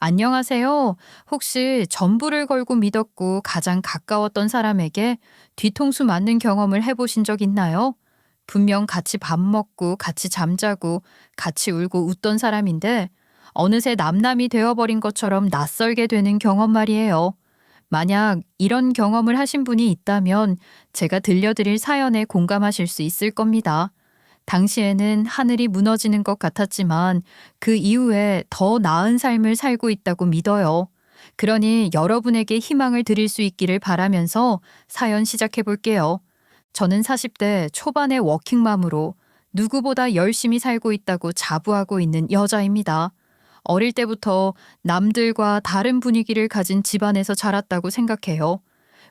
안녕하세요. 혹시 전부를 걸고 믿었고 가장 가까웠던 사람에게 뒤통수 맞는 경험을 해보신 적 있나요? 분명 같이 밥 먹고 같이 잠자고 같이 울고 웃던 사람인데 어느새 남남이 되어버린 것처럼 낯설게 되는 경험 말이에요. 만약 이런 경험을 하신 분이 있다면 제가 들려드릴 사연에 공감하실 수 있을 겁니다. 당시에는 하늘이 무너지는 것 같았지만 그 이후에 더 나은 삶을 살고 있다고 믿어요. 그러니 여러분에게 희망을 드릴 수 있기를 바라면서 사연 시작해 볼게요. 저는 40대 초반의 워킹맘으로 누구보다 열심히 살고 있다고 자부하고 있는 여자입니다. 어릴 때부터 남들과 다른 분위기를 가진 집안에서 자랐다고 생각해요.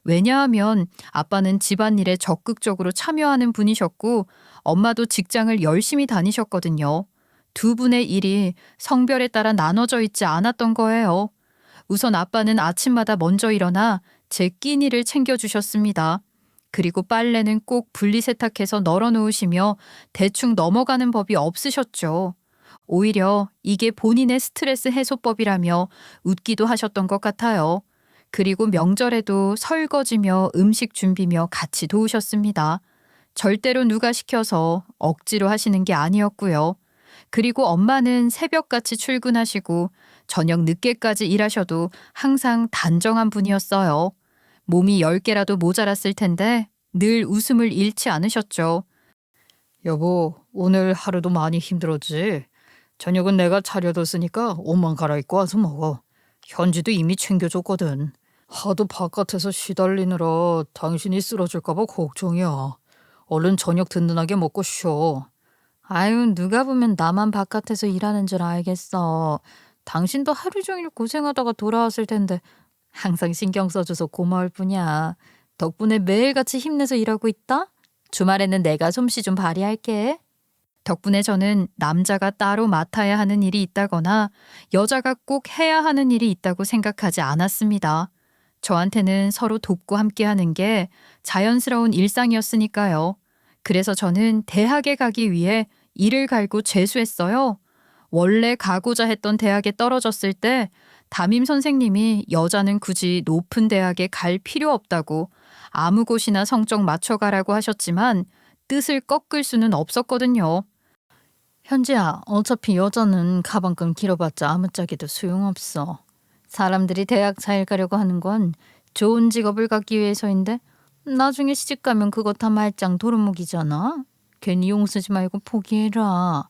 왜냐하면 아빠는 집안일에 적극적으로 참여하는 분이셨고 엄마도 직장을 열심히 다니셨거든요. 두 분의 일이 성별에 따라 나눠져 있지 않았던 거예요. 우선 아빠는 아침마다 먼저 일어나 제 끼니를 챙겨주셨습니다. 그리고 빨래는 꼭 분리세탁해서 널어놓으시며 대충 넘어가는 법이 없으셨죠. 오히려 이게 본인의 스트레스 해소법이라며 웃기도 하셨던 것 같아요. 그리고 명절에도 설거지며 음식 준비며 같이 도우셨습니다. 절대로 누가 시켜서 억지로 하시는 게 아니었고요. 그리고 엄마는 새벽같이 출근하시고 저녁 늦게까지 일하셔도 항상 단정한 분이었어요. 몸이 10개라도 모자랐을 텐데 늘 웃음을 잃지 않으셨죠. 여보, 오늘 하루도 많이 힘들었지? 저녁은 내가 차려뒀으니까 옷만 갈아입고 와서 먹어. 현지도 이미 챙겨줬거든. 하도 바깥에서 시달리느라 당신이 쓰러질까봐 걱정이야. 얼른 저녁 든든하게 먹고 쉬어. 아유, 누가 보면 나만 바깥에서 일하는 줄 알겠어. 당신도 하루 종일 고생하다가 돌아왔을 텐데 항상 신경 써줘서 고마울 뿐이야. 덕분에 매일같이 힘내서 일하고 있다? 주말에는 내가 솜씨 좀 발휘할게. 덕분에 저는 남자가 따로 맡아야 하는 일이 있다거나 여자가 꼭 해야 하는 일이 있다고 생각하지 않았습니다. 저한테는 서로 돕고 함께 하는 게 자연스러운 일상이었으니까요. 그래서 저는 대학에 가기 위해 이를 갈고 재수했어요. 원래 가고자 했던 대학에 떨어졌을 때 담임 선생님이 여자는 굳이 높은 대학에 갈 필요 없다고 아무 곳이나 성적 맞춰가라고 하셨지만 뜻을 꺾을 수는 없었거든요. 현지야, 어차피 여자는 가방끈 길어봤자 아무짝에도 소용없어. 사람들이 대학 잘 가려고 하는 건 좋은 직업을 갖기 위해서인데 나중에 시집가면 그거 다 말짱 도루묵이잖아. 괜히 용 쓰지 말고 포기해라.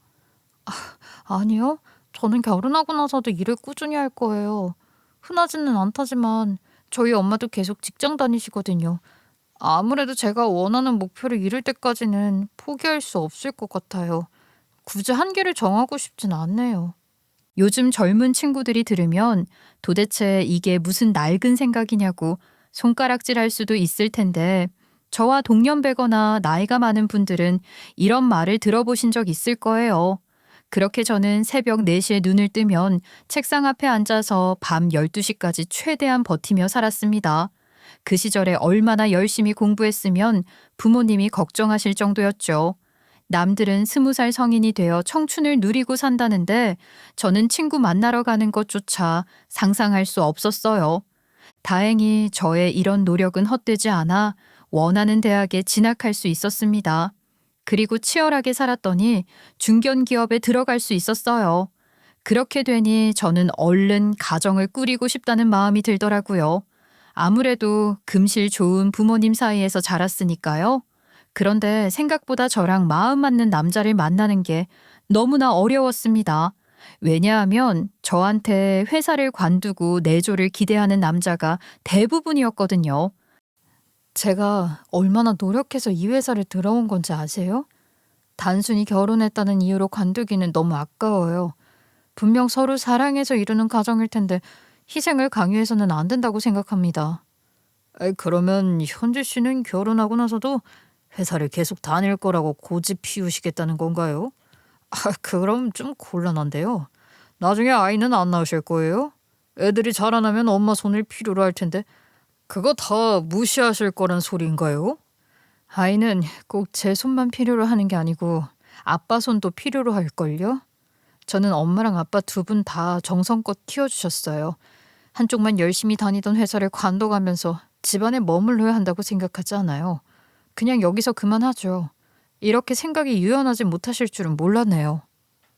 아니요. 저는 결혼하고 나서도 일을 꾸준히 할 거예요. 흔하지는 않다지만 저희 엄마도 계속 직장 다니시거든요. 아무래도 제가 원하는 목표를 이룰 때까지는 포기할 수 없을 것 같아요. 굳이 한계를 정하고 싶진 않네요. 요즘 젊은 친구들이 들으면 도대체 이게 무슨 낡은 생각이냐고 손가락질 할 수도 있을 텐데 저와 동년배거나 나이가 많은 분들은 이런 말을 들어보신 적 있을 거예요. 그렇게 저는 새벽 4시에 눈을 뜨면 책상 앞에 앉아서 밤 12시까지 최대한 버티며 살았습니다. 그 시절에 얼마나 열심히 공부했으면 부모님이 걱정하실 정도였죠. 남들은 20살 성인이 되어 청춘을 누리고 산다는데 저는 친구 만나러 가는 것조차 상상할 수 없었어요. 다행히 저의 이런 노력은 헛되지 않아 원하는 대학에 진학할 수 있었습니다. 그리고 치열하게 살았더니 중견기업에 들어갈 수 있었어요. 그렇게 되니 저는 얼른 가정을 꾸리고 싶다는 마음이 들더라고요. 아무래도 금실 좋은 부모님 사이에서 자랐으니까요. 그런데 생각보다 저랑 마음 맞는 남자를 만나는 게 너무나 어려웠습니다. 왜냐하면 저한테 회사를 관두고 내조를 기대하는 남자가 대부분이었거든요. 제가 얼마나 노력해서 이 회사를 들어온 건지 아세요? 단순히 결혼했다는 이유로 관두기는 너무 아까워요. 분명 서로 사랑해서 이루는 가정일 텐데 희생을 강요해서는 안 된다고 생각합니다. 그러면 현지 씨는 결혼하고 나서도 회사를 계속 다닐 거라고 고집 피우시겠다는 건가요? 그럼 좀 곤란한데요. 나중에 아이는 안 낳으실 거예요? 애들이 자라나면 엄마 손을 필요로 할 텐데 그거 다 무시하실 거란 소리인가요? 아이는 꼭 제 손만 필요로 하는 게 아니고 아빠 손도 필요로 할걸요? 저는 엄마랑 아빠 두 분 다 정성껏 키워주셨어요. 한쪽만 열심히 다니던 회사를 관둬가면서 집안에 머물러야 한다고 생각하지 않아요. 그냥 여기서 그만하죠. 이렇게 생각이 유연하지 못하실 줄은 몰랐네요.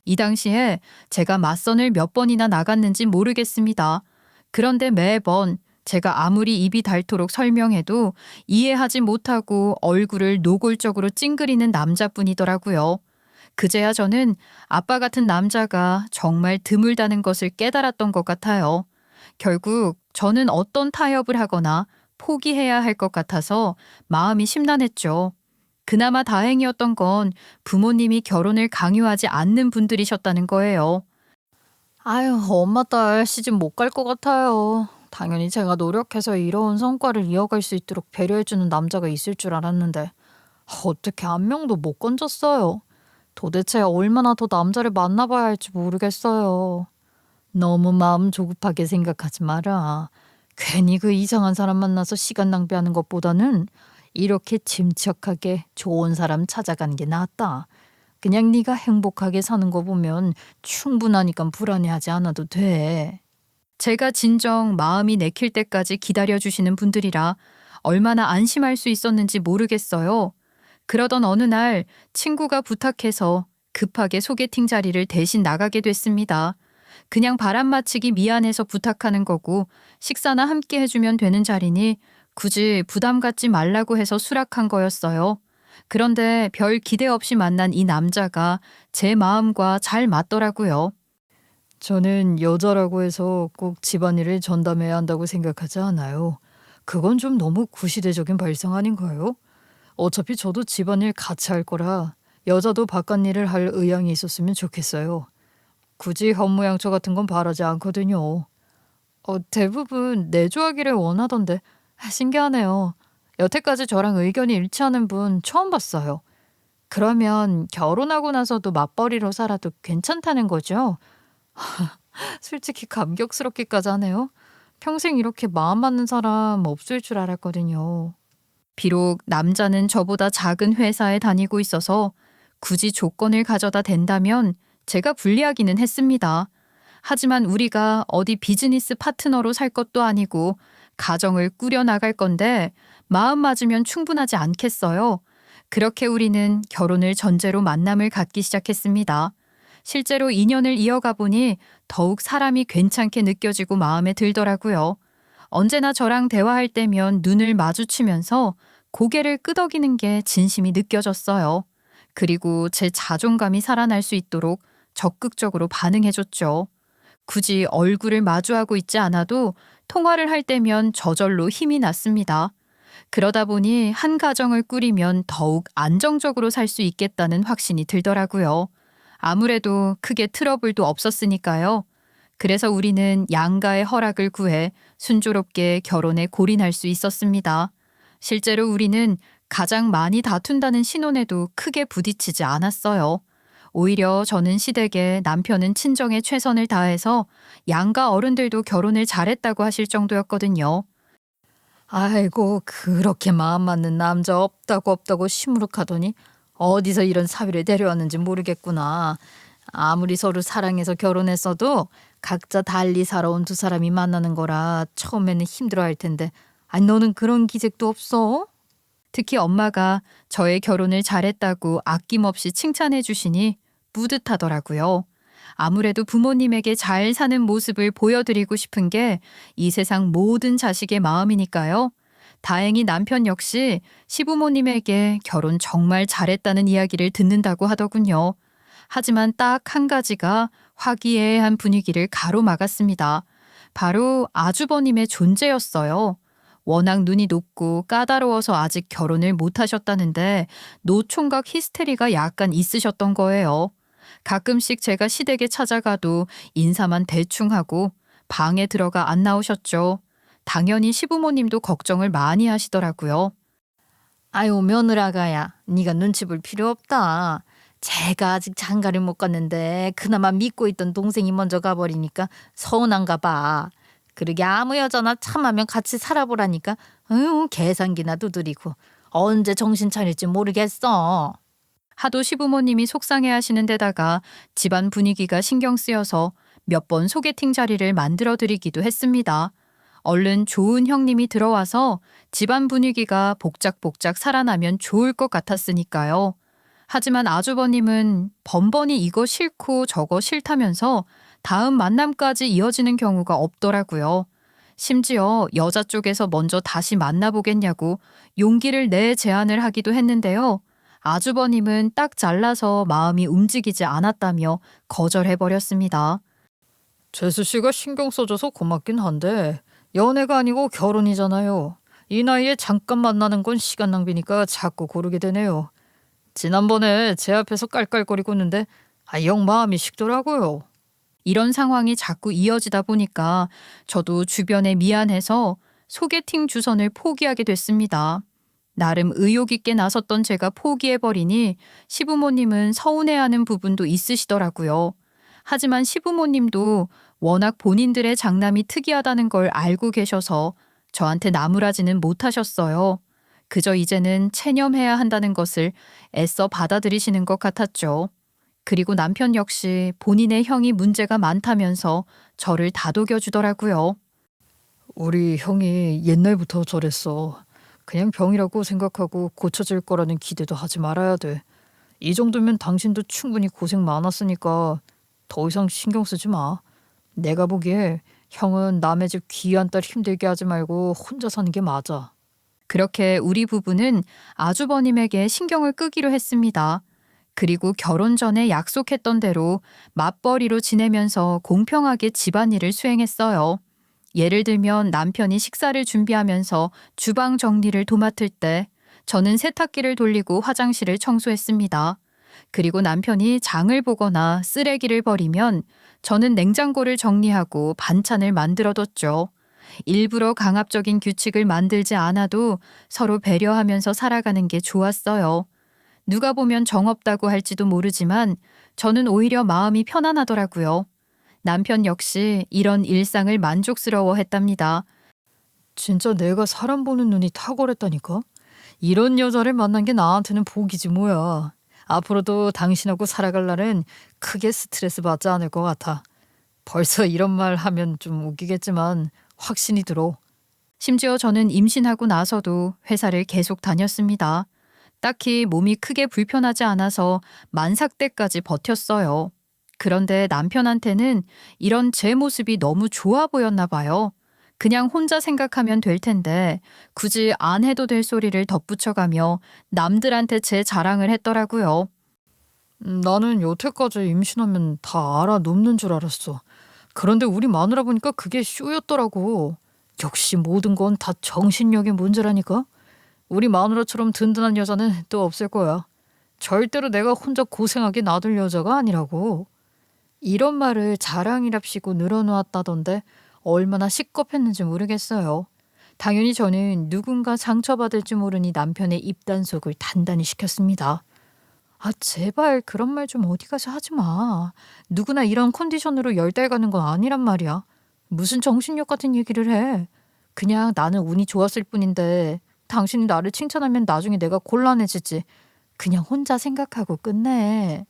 이 당시에 제가 맞선을 몇 번이나 나갔는지 모르겠습니다. 그런데 매번 제가 아무리 입이 닳도록 설명해도 이해하지 못하고 얼굴을 노골적으로 찡그리는 남자뿐이더라고요. 그제야 저는 아빠 같은 남자가 정말 드물다는 것을 깨달았던 것 같아요. 결국 저는 어떤 타협을 하거나 포기해야 할 것 같아서 마음이 심란했죠. 그나마 다행이었던 건 부모님이 결혼을 강요하지 않는 분들이셨다는 거예요. 아유, 엄마 딸 시집 못 갈 것 같아요. 당연히 제가 노력해서 이로운 성과를 이어갈 수 있도록 배려해주는 남자가 있을 줄 알았는데 어떻게 한 명도 못 건졌어요. 도대체 얼마나 더 남자를 만나봐야 할지 모르겠어요. 너무 마음 조급하게 생각하지 마라. 괜히 그 이상한 사람 만나서 시간 낭비하는 것보다는 이렇게 침착하게 좋은 사람 찾아가는 게 낫다. 그냥 네가 행복하게 사는 거 보면 충분하니까 불안해하지 않아도 돼. 제가 진정 마음이 내킬 때까지 기다려주시는 분들이라 얼마나 안심할 수 있었는지 모르겠어요. 그러던 어느 날 친구가 부탁해서 급하게 소개팅 자리를 대신 나가게 됐습니다. 그냥 바람 맞히기 미안해서 부탁하는 거고 식사나 함께 해주면 되는 자리니 굳이 부담 갖지 말라고 해서 수락한 거였어요. 그런데 별 기대 없이 만난 이 남자가 제 마음과 잘 맞더라고요. 저는 여자라고 해서 꼭 집안일을 전담해야 한다고 생각하지 않아요. 그건 좀 너무 구시대적인 발상 아닌가요? 어차피 저도 집안일 같이 할 거라 여자도 바깥일을 할 의향이 있었으면 좋겠어요. 굳이 현모양처 같은 건 바라지 않거든요. 대부분 내조하기를 원하던데 신기하네요. 여태까지 저랑 의견이 일치하는 분 처음 봤어요. 그러면 결혼하고 나서도 맞벌이로 살아도 괜찮다는 거죠? 솔직히 감격스럽기까지 하네요. 평생 이렇게 마음 맞는 사람 없을 줄 알았거든요. 비록 남자는 저보다 작은 회사에 다니고 있어서 굳이 조건을 가져다 댄다면 제가 불리하기는 했습니다. 하지만 우리가 어디 비즈니스 파트너로 살 것도 아니고 가정을 꾸려 나갈 건데 마음 맞으면 충분하지 않겠어요. 그렇게 우리는 결혼을 전제로 만남을 갖기 시작했습니다. 실제로 인연을 이어가 보니 더욱 사람이 괜찮게 느껴지고 마음에 들더라고요. 언제나 저랑 대화할 때면 눈을 마주치면서 고개를 끄덕이는 게 진심이 느껴졌어요. 그리고 제 자존감이 살아날 수 있도록 적극적으로 반응해줬죠. 굳이 얼굴을 마주하고 있지 않아도 통화를 할 때면 저절로 힘이 났습니다. 그러다 보니 한 가정을 꾸리면 더욱 안정적으로 살 수 있겠다는 확신이 들더라고요. 아무래도 크게 트러블도 없었으니까요. 그래서 우리는 양가의 허락을 구해 순조롭게 결혼에 골인할 수 있었습니다. 실제로 우리는 가장 많이 다툰다는 신혼에도 크게 부딪히지 않았어요. 오히려 저는 시댁에 남편은 친정에 최선을 다해서 양가 어른들도 결혼을 잘했다고 하실 정도였거든요. 아이고, 그렇게 마음 맞는 남자 없다고 시무룩하더니 어디서 이런 사위를 데려왔는지 모르겠구나. 아무리 서로 사랑해서 결혼했어도 각자 달리 살아온 두 사람이 만나는 거라 처음에는 힘들어할 텐데, 아니 너는 그런 기색도 없어? 특히 엄마가 저의 결혼을 잘했다고 아낌없이 칭찬해 주시니 뿌듯하더라고요. 아무래도 부모님에게 잘 사는 모습을 보여드리고 싶은 게 이 세상 모든 자식의 마음이니까요. 다행히 남편 역시 시부모님에게 결혼 정말 잘했다는 이야기를 듣는다고 하더군요. 하지만 딱 한 가지가 화기애애한 분위기를 가로막았습니다. 바로 아주버님의 존재였어요. 워낙 눈이 높고 까다로워서 아직 결혼을 못 하셨다는데 노총각 히스테리가 약간 있으셨던 거예요. 가끔씩 제가 시댁에 찾아가도 인사만 대충 하고 방에 들어가 안 나오셨죠. 당연히 시부모님도 걱정을 많이 하시더라고요. 아유, 며느라가야, 네가 눈치 볼 필요 없다. 제가 아직 장가를 못 갔는데 그나마 믿고 있던 동생이 먼저 가버리니까 서운한가 봐. 그러게 아무 여자나 참하면 같이 살아보라니까. 계산기나 두드리고 언제 정신 차릴지 모르겠어. 하도 시부모님이 속상해하시는 데다가 집안 분위기가 신경 쓰여서 몇 번 소개팅 자리를 만들어 드리기도 했습니다. 얼른 좋은 형님이 들어와서 집안 분위기가 복작복작 살아나면 좋을 것 같았으니까요. 하지만 아주버님은 번번이 이거 싫고 저거 싫다면서 다음 만남까지 이어지는 경우가 없더라고요. 심지어 여자 쪽에서 먼저 다시 만나보겠냐고 용기를 내 제안을 하기도 했는데요. 아주버님은 딱 잘라서 마음이 움직이지 않았다며 거절해버렸습니다. 재수 씨가 신경 써줘서 고맙긴 한데 연애가 아니고 결혼이잖아요. 이 나이에 잠깐 만나는 건 시간 낭비니까 자꾸 고르게 되네요. 지난번에 제 앞에서 깔깔거리고 있는데 영 마음이 식더라고요. 이런 상황이 자꾸 이어지다 보니까 저도 주변에 미안해서 소개팅 주선을 포기하게 됐습니다. 나름 의욕 있게 나섰던 제가 포기해버리니 시부모님은 서운해하는 부분도 있으시더라고요. 하지만 시부모님도 워낙 본인들의 장남이 특이하다는 걸 알고 계셔서 저한테 나무라지는 못하셨어요. 그저 이제는 체념해야 한다는 것을 애써 받아들이시는 것 같았죠. 그리고 남편 역시 본인의 형이 문제가 많다면서 저를 다독여주더라고요. 우리 형이 옛날부터 저랬어. 그냥 병이라고 생각하고 고쳐질 거라는 기대도 하지 말아야 돼. 이 정도면 당신도 충분히 고생 많았으니까 더 이상 신경 쓰지 마. 내가 보기에 형은 남의 집 귀한 딸 힘들게 하지 말고 혼자 사는 게 맞아. 그렇게 우리 부부는 아주버님에게 신경을 끄기로 했습니다. 그리고 결혼 전에 약속했던 대로 맞벌이로 지내면서 공평하게 집안일을 수행했어요. 예를 들면 남편이 식사를 준비하면서 주방 정리를 도맡을 때 저는 세탁기를 돌리고 화장실을 청소했습니다. 그리고 남편이 장을 보거나 쓰레기를 버리면 저는 냉장고를 정리하고 반찬을 만들어뒀죠. 일부러 강압적인 규칙을 만들지 않아도 서로 배려하면서 살아가는 게 좋았어요. 누가 보면 정없다고 할지도 모르지만 저는 오히려 마음이 편안하더라고요. 남편 역시 이런 일상을 만족스러워했답니다. 진짜 내가 사람 보는 눈이 탁월했다니까? 이런 여자를 만난 게 나한테는 복이지 뭐야. 앞으로도 당신하고 살아갈 날엔 크게 스트레스 받지 않을 것 같아. 벌써 이런 말 하면 좀 웃기겠지만 확신이 들어. 심지어 저는 임신하고 나서도 회사를 계속 다녔습니다. 딱히 몸이 크게 불편하지 않아서 만삭 때까지 버텼어요. 그런데 남편한테는 이런 제 모습이 너무 좋아 보였나 봐요. 그냥 혼자 생각하면 될 텐데 굳이 안 해도 될 소리를 덧붙여가며 남들한테 제 자랑을 했더라고요. 나는 여태까지 임신하면 다 알아놓는 줄 알았어. 그런데 우리 마누라 보니까 그게 쇼였더라고. 역시 모든 건 다 정신력의 문제라니까. 우리 마누라처럼 든든한 여자는 또 없을 거야. 절대로 내가 혼자 고생하게 놔둘 여자가 아니라고. 이런 말을 자랑이랍시고 늘어놓았다던데 얼마나 시겁했는지 모르겠어요. 당연히 저는 누군가 상처받을지 모르니 남편의 입단속을 단단히 시켰습니다. 제발 그런 말 좀 어디 가서 하지 마. 누구나 이런 컨디션으로 10달 가는 건 아니란 말이야. 무슨 정신력 같은 얘기를 해. 그냥 나는 운이 좋았을 뿐인데 당신이 나를 칭찬하면 나중에 내가 곤란해지지. 그냥 혼자 생각하고 끝내.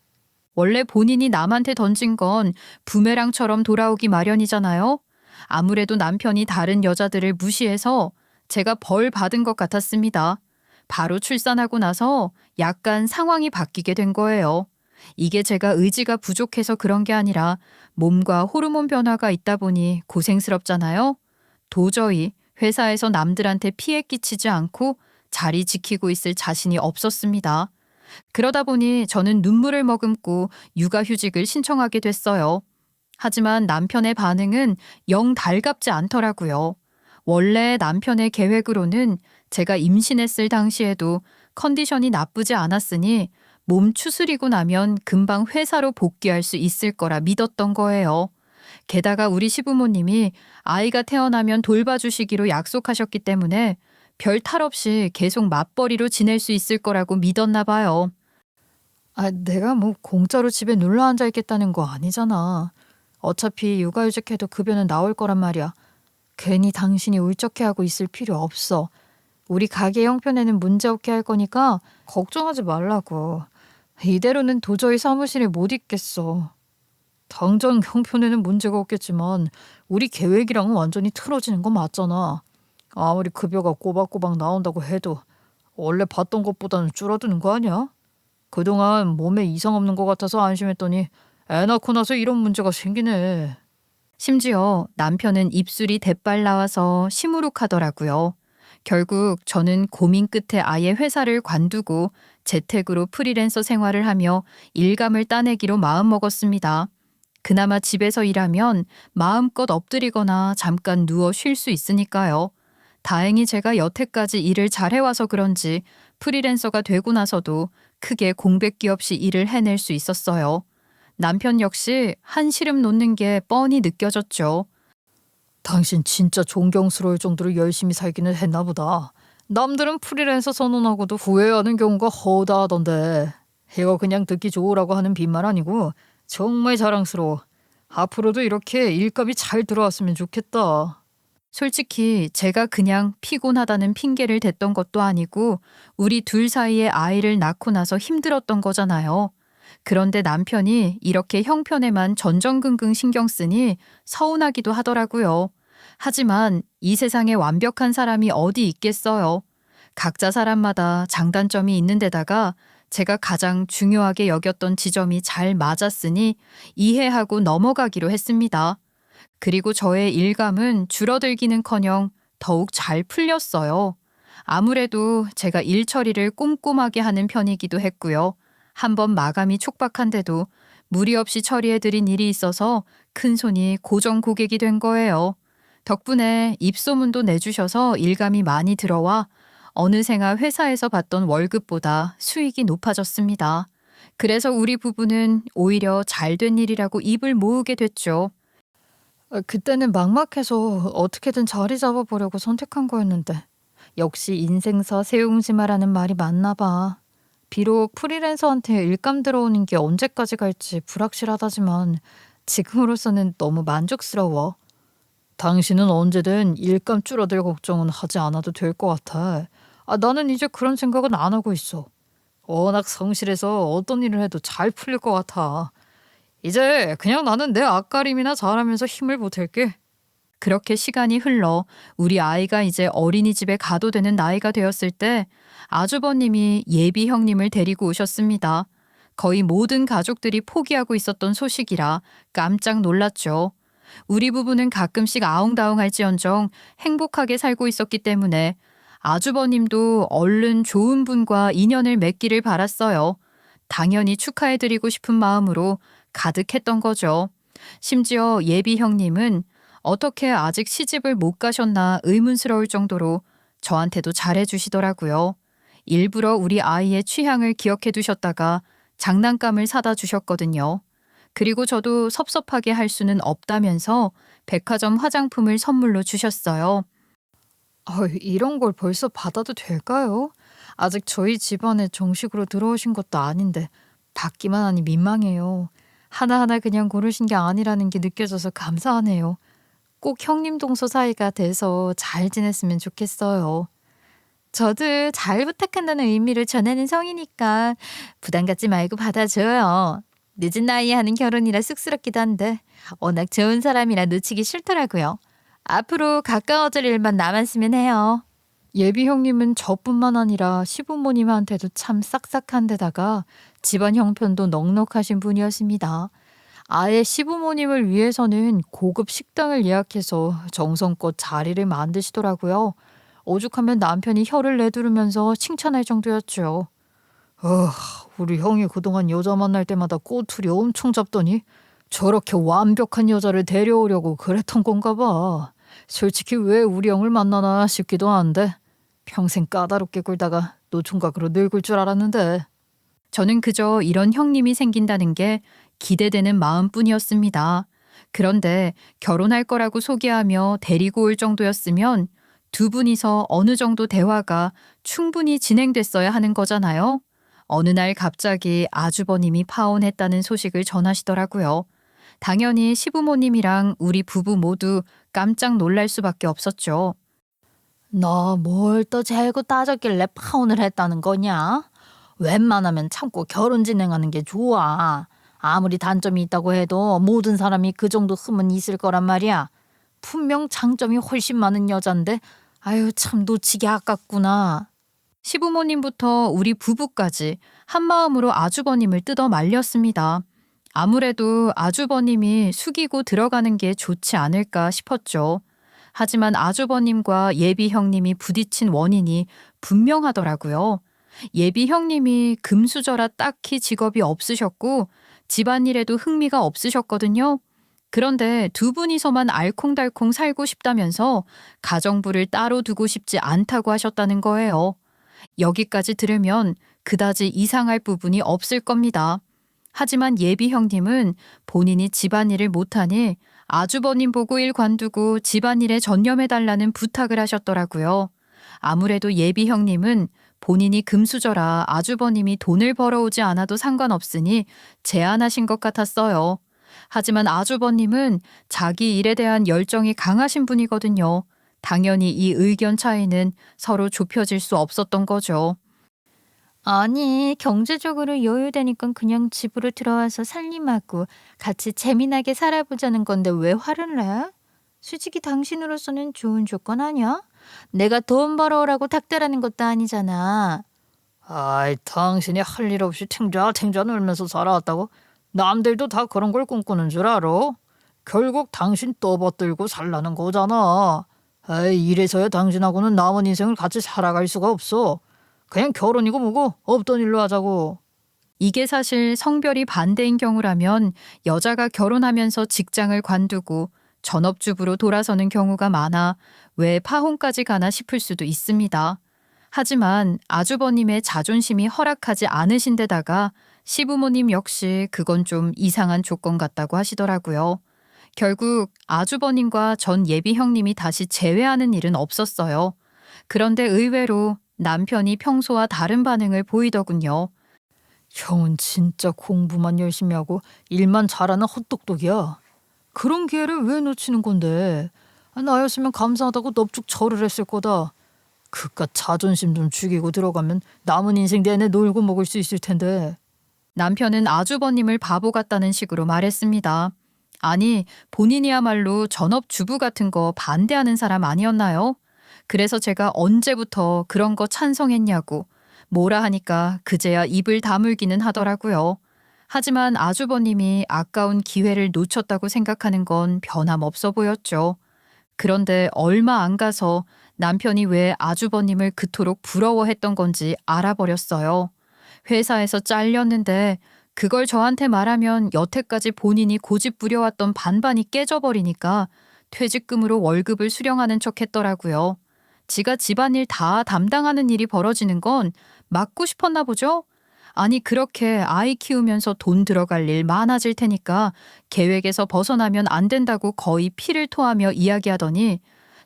원래 본인이 남한테 던진 건 부메랑처럼 돌아오기 마련이잖아요. 아무래도 남편이 다른 여자들을 무시해서 제가 벌 받은 것 같았습니다. 바로 출산하고 나서 약간 상황이 바뀌게 된 거예요. 이게 제가 의지가 부족해서 그런 게 아니라 몸과 호르몬 변화가 있다 보니 고생스럽잖아요. 도저히 회사에서 남들한테 피해 끼치지 않고 자리 지키고 있을 자신이 없었습니다. 그러다 보니 저는 눈물을 머금고 육아휴직을 신청하게 됐어요. 하지만 남편의 반응은 영 달갑지 않더라고요. 원래 남편의 계획으로는 제가 임신했을 당시에도 컨디션이 나쁘지 않았으니 몸 추스리고 나면 금방 회사로 복귀할 수 있을 거라 믿었던 거예요. 게다가 우리 시부모님이 아이가 태어나면 돌봐주시기로 약속하셨기 때문에 별 탈 없이 계속 맞벌이로 지낼 수 있을 거라고 믿었나 봐요. 내가 뭐 공짜로 집에 눌러 앉아 있겠다는 거 아니잖아. 어차피 육아휴직해도 급여는 나올 거란 말이야. 괜히 당신이 울적해하고 있을 필요 없어. 우리 가게 형편에는 문제없게 할 거니까 걱정하지 말라고. 이대로는 도저히 사무실에 못 있겠어. 당장 형편에는 문제가 없겠지만 우리 계획이랑은 완전히 틀어지는 거 맞잖아. 아무리 급여가 꼬박꼬박 나온다고 해도 원래 받던 것보다는 줄어드는 거 아니야? 그동안 몸에 이상 없는 것 같아서 안심했더니 애 낳고 나서 이런 문제가 생기네. 심지어 남편은 입술이 대빨 나와서 시무룩하더라고요. 결국 저는 고민 끝에 아예 회사를 관두고 재택으로 프리랜서 생활을 하며 일감을 따내기로 마음먹었습니다. 그나마 집에서 일하면 마음껏 엎드리거나 잠깐 누워 쉴 수 있으니까요. 다행히 제가 여태까지 일을 잘해와서 그런지 프리랜서가 되고 나서도 크게 공백기 없이 일을 해낼 수 있었어요. 남편 역시 한시름 놓는 게 뻔히 느껴졌죠. 당신 진짜 존경스러울 정도로 열심히 살기는 했나 보다. 남들은 프리랜서 선언하고도 후회하는 경우가 허다하던데 이거 그냥 듣기 좋으라고 하는 빈말 아니고 정말 자랑스러워. 앞으로도 이렇게 일감이 잘 들어왔으면 좋겠다. 솔직히 제가 그냥 피곤하다는 핑계를 댔던 것도 아니고 우리 둘 사이에 아이를 낳고 나서 힘들었던 거잖아요. 그런데 남편이 이렇게 형편에만 전전긍긍 신경 쓰니 서운하기도 하더라고요. 하지만 이 세상에 완벽한 사람이 어디 있겠어요. 각자 사람마다 장단점이 있는 데다가 제가 가장 중요하게 여겼던 지점이 잘 맞았으니 이해하고 넘어가기로 했습니다. 그리고 저의 일감은 줄어들기는커녕 더욱 잘 풀렸어요. 아무래도 제가 일 처리를 꼼꼼하게 하는 편이기도 했고요. 한번 마감이 촉박한데도 무리 없이 처리해드린 일이 있어서 큰손이 고정 고객이 된 거예요. 덕분에 입소문도 내주셔서 일감이 많이 들어와 어느새가 회사에서 받던 월급보다 수익이 높아졌습니다. 그래서 우리 부부는 오히려 잘된 일이라고 입을 모으게 됐죠. 그때는 막막해서 어떻게든 자리 잡아보려고 선택한 거였는데 역시 인생사 세웅지마라는 말이 맞나 봐. 비록 프리랜서한테 일감 들어오는 게 언제까지 갈지 불확실하다지만 지금으로서는 너무 만족스러워. 당신은 언제든 일감 줄어들 걱정은 하지 않아도 될 것 같아. 나는 이제 그런 생각은 안 하고 있어. 워낙 성실해서 어떤 일을 해도 잘 풀릴 것 같아. 이제 그냥 나는 내 앞가림이나 잘하면서 힘을 보탤게. 그렇게 시간이 흘러 우리 아이가 이제 어린이집에 가도 되는 나이가 되었을 때 아주버님이 예비 형님을 데리고 오셨습니다. 거의 모든 가족들이 포기하고 있었던 소식이라 깜짝 놀랐죠. 우리 부부는 가끔씩 아웅다웅할지언정 행복하게 살고 있었기 때문에 아주버님도 얼른 좋은 분과 인연을 맺기를 바랐어요. 당연히 축하해드리고 싶은 마음으로 가득했던 거죠. 심지어 예비 형님은 어떻게 아직 시집을 못 가셨나 의문스러울 정도로 저한테도 잘해주시더라고요. 일부러 우리 아이의 취향을 기억해 두셨다가 장난감을 사다 주셨거든요. 그리고 저도 섭섭하게 할 수는 없다면서 백화점 화장품을 선물로 주셨어요. 이런 걸 벌써 받아도 될까요? 아직 저희 집안에 정식으로 들어오신 것도 아닌데 받기만 하니 민망해요. 하나하나 그냥 고르신 게 아니라는 게 느껴져서 감사하네요. 꼭 형님 동서 사이가 돼서 잘 지냈으면 좋겠어요. 저도 잘 부탁한다는 의미를 전하는 성이니까 부담 갖지 말고 받아줘요. 늦은 나이에 하는 결혼이라 쑥스럽기도 한데 워낙 좋은 사람이라 놓치기 싫더라고요. 앞으로 가까워질 일만 남았으면 해요. 예비 형님은 저뿐만 아니라 시부모님한테도 참 싹싹한 데다가 집안 형편도 넉넉하신 분이었습니다. 아예 시부모님을 위해서는 고급 식당을 예약해서 정성껏 자리를 만드시더라고요. 오죽하면 남편이 혀를 내두르면서 칭찬할 정도였죠. 우리 형이 그동안 여자 만날 때마다 꼬투리 엄청 잡더니 저렇게 완벽한 여자를 데려오려고 그랬던 건가 봐. 솔직히 왜 우리 형을 만나나 싶기도 한데 평생 까다롭게 굴다가 노총각으로 늙을 줄 알았는데. 저는 그저 이런 형님이 생긴다는 게 기대되는 마음뿐이었습니다. 그런데 결혼할 거라고 소개하며 데리고 올 정도였으면 두 분이서 어느 정도 대화가 충분히 진행됐어야 하는 거잖아요. 어느 날 갑자기 아주버님이 파혼했다는 소식을 전하시더라고요. 당연히 시부모님이랑 우리 부부 모두 깜짝 놀랄 수밖에 없었죠. 너 뭘 또 재고 따졌길래 파혼을 했다는 거냐? 웬만하면 참고 결혼 진행하는 게 좋아. 아무리 단점이 있다고 해도 모든 사람이 그 정도 흠은 있을 거란 말이야. 분명 장점이 훨씬 많은 여잔데 아유 참 놓치기 아깝구나. 시부모님부터 우리 부부까지 한마음으로 아주버님을 뜯어 말렸습니다. 아무래도 아주버님이 숙이고 들어가는 게 좋지 않을까 싶었죠. 하지만 아주버님과 예비 형님이 부딪힌 원인이 분명하더라고요. 예비 형님이 금수저라 딱히 직업이 없으셨고 집안일에도 흥미가 없으셨거든요. 그런데 두 분이서만 알콩달콩 살고 싶다면서 가정부를 따로 두고 싶지 않다고 하셨다는 거예요. 여기까지 들으면 그다지 이상할 부분이 없을 겁니다. 하지만 예비 형님은 본인이 집안일을 못하니 아주버님 보고 일 관두고 집안일에 전념해달라는 부탁을 하셨더라고요. 아무래도 예비 형님은 본인이 금수저라 아주버님이 돈을 벌어오지 않아도 상관없으니 제안하신 것 같았어요. 하지만 아주버님은 자기 일에 대한 열정이 강하신 분이거든요. 당연히 이 의견 차이는 서로 좁혀질 수 없었던 거죠. 아니, 경제적으로 여유되니까 그냥 집으로 들어와서 살림하고 같이 재미나게 살아보자는 건데 왜 화를 내? 솔직히 당신으로서는 좋은 조건 아니야? 내가 돈 벌어오라고 닥달하는 것도 아니잖아. 아이, 당신이 할 일 없이 탱자탱자 놀면서 살아왔다고? 남들도 다 그런 걸 꿈꾸는 줄 알아? 결국 당신 떠받들고 살라는 거잖아. 에이, 이래서야 당신하고는 남은 인생을 같이 살아갈 수가 없어. 그냥 결혼이고 뭐고 없던 일로 하자고. 이게 사실 성별이 반대인 경우라면 여자가 결혼하면서 직장을 관두고 전업주부로 돌아서는 경우가 많아 왜 파혼까지 가나 싶을 수도 있습니다. 하지만 아주버님의 자존심이 허락하지 않으신 데다가 시부모님 역시 그건 좀 이상한 조건 같다고 하시더라고요. 결국 아주버님과 전 예비 형님이 다시 재회하는 일은 없었어요. 그런데 의외로 남편이 평소와 다른 반응을 보이더군요. 형은 진짜 공부만 열심히 하고 일만 잘하는 헛똑똑이야. 그런 기회를 왜 놓치는 건데? 나였으면 감사하다고 넙죽 절을 했을 거다. 그깟 자존심 좀 죽이고 들어가면 남은 인생 내내 놀고 먹을 수 있을 텐데. 남편은 아주버님을 바보 같다는 식으로 말했습니다. 아니, 본인이야말로 전업주부 같은 거 반대하는 사람 아니었나요? 그래서 제가 언제부터 그런 거 찬성했냐고 뭐라 하니까 그제야 입을 다물기는 하더라고요. 하지만 아주버님이 아까운 기회를 놓쳤다고 생각하는 건 변함없어 보였죠. 그런데 얼마 안 가서 남편이 왜 아주버님을 그토록 부러워했던 건지 알아버렸어요. 회사에서 잘렸는데 그걸 저한테 말하면 여태까지 본인이 고집 부려왔던 반반이 깨져버리니까 퇴직금으로 월급을 수령하는 척 했더라고요. 지가 집안일 다 담당하는 일이 벌어지는 건 막고 싶었나 보죠? 아니 그렇게 아이 키우면서 돈 들어갈 일 많아질 테니까 계획에서 벗어나면 안 된다고 거의 피를 토하며 이야기하더니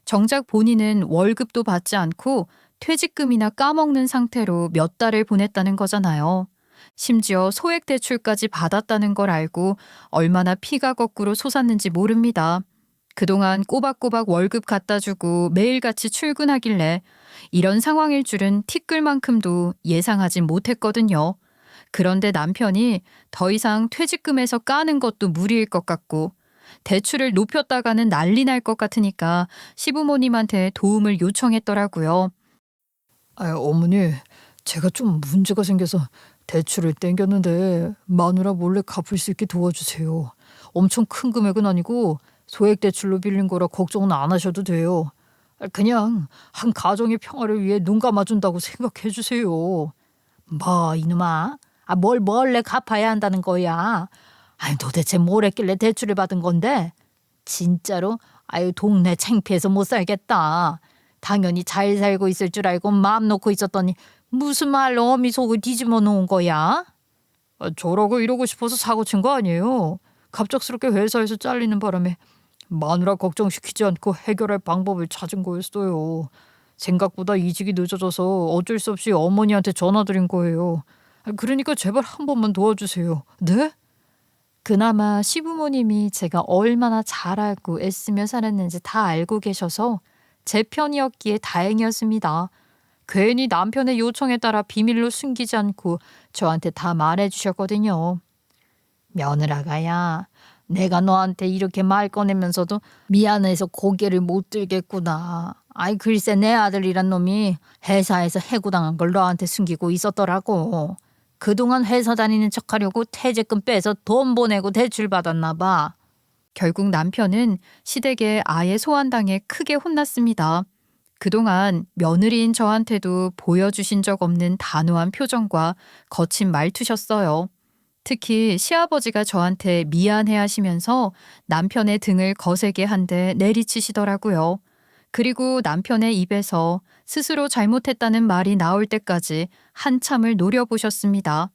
정작 본인은 월급도 받지 않고 퇴직금이나 까먹는 상태로 몇 달을 보냈다는 거잖아요. 심지어 소액 대출까지 받았다는 걸 알고 얼마나 피가 거꾸로 솟았는지 모릅니다. 그동안 꼬박꼬박 월급 갖다 주고 매일같이 출근하길래 이런 상황일 줄은 티끌만큼도 예상하진 못했거든요. 그런데 남편이 더 이상 퇴직금에서 까는 것도 무리일 것 같고 대출을 높였다가는 난리 날 것 같으니까 시부모님한테 도움을 요청했더라고요. 어머니, 제가 좀 문제가 생겨서 대출을 땡겼는데 마누라 몰래 갚을 수 있게 도와주세요. 엄청 큰 금액은 아니고 소액 대출로 빌린 거라 걱정은 안 하셔도 돼요. 그냥 한 가정의 평화를 위해 눈 감아준다고 생각해 주세요. 뭐 이놈아, 뭘 몰래 갚아야 한다는 거야? 아니 도대체 뭘 했길래 대출을 받은 건데? 진짜로 아유 동네 창피해서 못 살겠다. 당연히 잘 살고 있을 줄 알고 마음 놓고 있었더니 무슨 말로 어미 속을 뒤집어 놓은 거야? 저러고 이러고 싶어서 사고 친 거 아니에요. 갑작스럽게 회사에서 잘리는 바람에 마누라 걱정시키지 않고 해결할 방법을 찾은 거였어요. 생각보다 이직이 늦어져서 어쩔 수 없이 어머니한테 전화드린 거예요. 그러니까 제발 한 번만 도와주세요. 네? 그나마 시부모님이 제가 얼마나 잘 알고 애쓰며 살았는지 다 알고 계셔서 제 편이었기에 다행이었습니다. 괜히 남편의 요청에 따라 비밀로 숨기지 않고 저한테 다 말해주셨거든요. 며느라가야, 내가 너한테 이렇게 말 꺼내면서도 미안해서 고개를 못 들겠구나. 아이 글쎄 내 아들이란 놈이 회사에서 해고당한 걸 너한테 숨기고 있었더라고. 그동안 회사 다니는 척하려고 퇴직금 빼서 돈 보내고 대출받았나 봐. 결국 남편은 시댁에 아예 소환당해 크게 혼났습니다. 그동안 며느리인 저한테도 보여주신 적 없는 단호한 표정과 거친 말투셨어요. 특히 시아버지가 저한테 미안해 하시면서 남편의 등을 거세게 한데 내리치시더라고요. 그리고 남편의 입에서 스스로 잘못했다는 말이 나올 때까지 한참을 노려보셨습니다.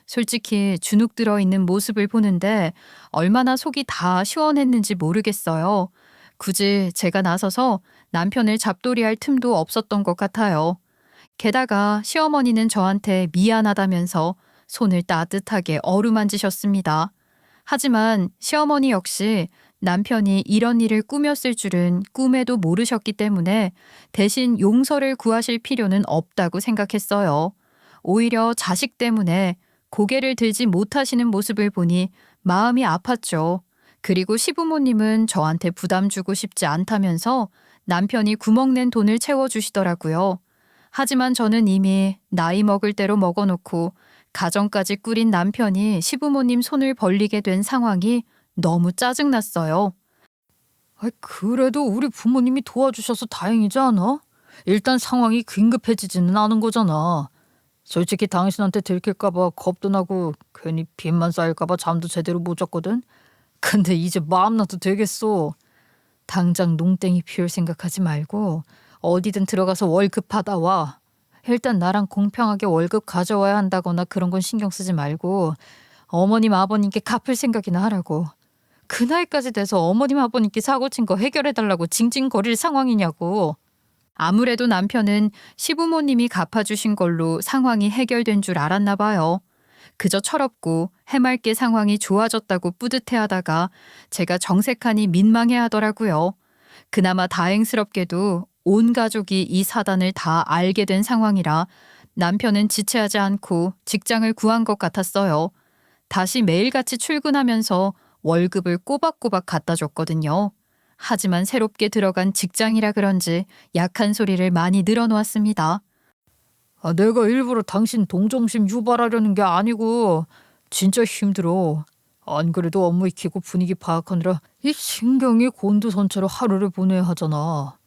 솔직히 주눅 들어 있는 모습을 보는데 얼마나 속이 다 시원했는지 모르겠어요. 굳이 제가 나서서 남편을 잡돌이할 틈도 없었던 것 같아요. 게다가 시어머니는 저한테 미안하다면서 손을 따뜻하게 어루만지셨습니다. 하지만 시어머니 역시 남편이 이런 일을 꾸몄을 줄은 꿈에도 모르셨기 때문에 대신 용서를 구하실 필요는 없다고 생각했어요. 오히려 자식 때문에 고개를 들지 못하시는 모습을 보니 마음이 아팠죠. 그리고 시부모님은 저한테 부담 주고 싶지 않다면서 남편이 구멍낸 돈을 채워주시더라고요. 하지만 저는 이미 나이 먹을 대로 먹어놓고 가정까지 꾸린 남편이 시부모님 손을 벌리게 된 상황이 너무 짜증났어요. 그래도 우리 부모님이 도와주셔서 다행이지 않아? 일단 상황이 긴급해지지는 않은 거잖아. 솔직히 당신한테 들킬까봐 겁도 나고 괜히 빚만 쌓일까봐 잠도 제대로 못 잤거든. 근데 이제 마음 놔도 되겠어. 당장 농땡이 피울 생각하지 말고 어디든 들어가서 월급 받아와. 일단 나랑 공평하게 월급 가져와야 한다거나 그런 건 신경 쓰지 말고 어머님 아버님께 갚을 생각이나 하라고. 그 나이까지 돼서 어머님 아버님께 사고 친 거 해결해달라고 징징거릴 상황이냐고. 아무래도 남편은 시부모님이 갚아주신 걸로 상황이 해결된 줄 알았나 봐요. 그저 철없고 해맑게 상황이 좋아졌다고 뿌듯해하다가 제가 정색하니 민망해하더라고요. 그나마 다행스럽게도 온 가족이 이 사단을 다 알게 된 상황이라 남편은 지체하지 않고 직장을 구한 것 같았어요. 다시 매일같이 출근하면서 월급을 꼬박꼬박 갖다 줬거든요. 하지만 새롭게 들어간 직장이라 그런지 약한 소리를 많이 늘어놓았습니다. 내가 일부러 당신 동정심 유발하려는 게 아니고 진짜 힘들어. 안 그래도 업무 익히고 분위기 파악하느라 이 신경이 곤두선체로 하루를 보내야 하잖아.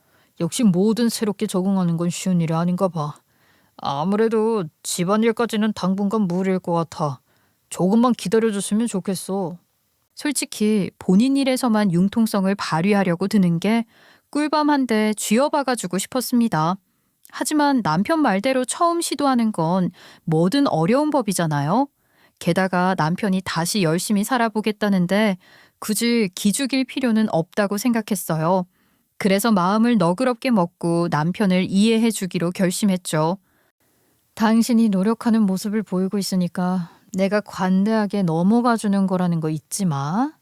역시 뭐든 새롭게 적응하는 건 쉬운 일이 아닌가 봐. 아무래도 집안일까지는 당분간 무리일 것 같아. 조금만 기다려줬으면 좋겠어. 솔직히 본인 일에서만 융통성을 발휘하려고 드는 게 꿀밤 한 대 쥐어박아주고 싶었습니다. 하지만 남편 말대로 처음 시도하는 건 뭐든 어려운 법이잖아요. 게다가 남편이 다시 열심히 살아보겠다는데 굳이 기죽일 필요는 없다고 생각했어요. 그래서 마음을 너그럽게 먹고 남편을 이해해 주기로 결심했죠. 당신이 노력하는 모습을 보이고 있으니까 내가 관대하게 넘어가 주는 거라는 거 잊지 마.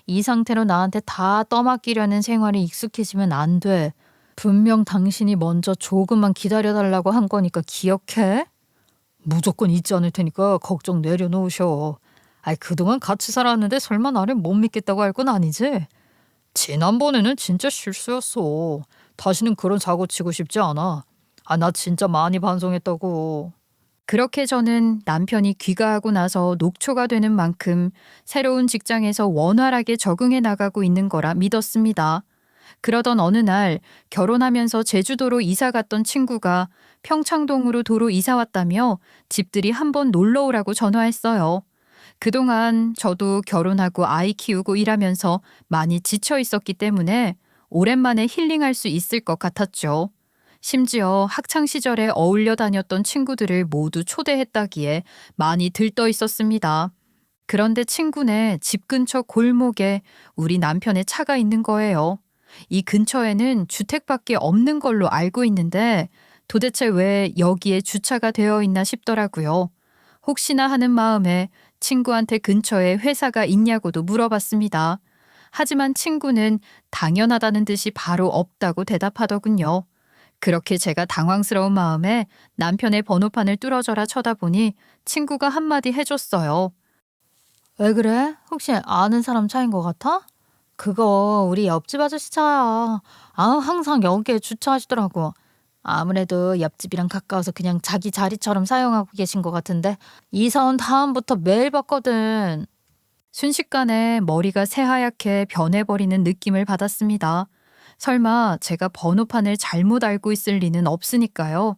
이 상태로 나한테 다 떠맡기려는 생활이 익숙해지면 안 돼. 분명 당신이 먼저 조금만 기다려달라고 한 거니까 기억해. 무조건 잊지 않을 테니까 걱정 내려놓으셔. 그동안 같이 살았는데 설마 나를 못 믿겠다고 할 건 아니지? 지난번에는 진짜 실수였어. 다시는 그런 사고 치고 싶지 않아. 나 진짜 많이 반성했다고. 그렇게 저는 남편이 귀가하고 나서 녹초가 되는 만큼 새로운 직장에서 원활하게 적응해 나가고 있는 거라 믿었습니다. 그러던 어느 날 결혼하면서 제주도로 이사 갔던 친구가 평창동으로 도로 이사 왔다며 집들이 한번 놀러 오라고 전화했어요. 그동안 저도 결혼하고 아이 키우고 일하면서 많이 지쳐 있었기 때문에 오랜만에 힐링할 수 있을 것 같았죠. 심지어 학창 시절에 어울려 다녔던 친구들을 모두 초대했다기에 많이 들떠 있었습니다. 그런데 친구네 집 근처 골목에 우리 남편의 차가 있는 거예요. 이 근처에는 주택밖에 없는 걸로 알고 있는데 도대체 왜 여기에 주차가 되어 있나 싶더라고요. 혹시나 하는 마음에 친구한테 근처에 회사가 있냐고도 물어봤습니다. 하지만 친구는 당연하다는 듯이 바로 없다고 대답하더군요. 그렇게 제가 당황스러운 마음에 남편의 번호판을 뚫어져라 쳐다보니 친구가 한마디 해줬어요. 왜 그래? 혹시 아는 사람 차인 것 같아? 그거 우리 옆집 아저씨 차야. 아, 항상 여기에 주차하시더라고. 아무래도 옆집이랑 가까워서 그냥 자기 자리처럼 사용하고 계신 것 같은데 이사 온 다음부터 매일 봤거든. 순식간에 머리가 새하얗게 변해버리는 느낌을 받았습니다. 설마 제가 번호판을 잘못 알고 있을 리는 없으니까요.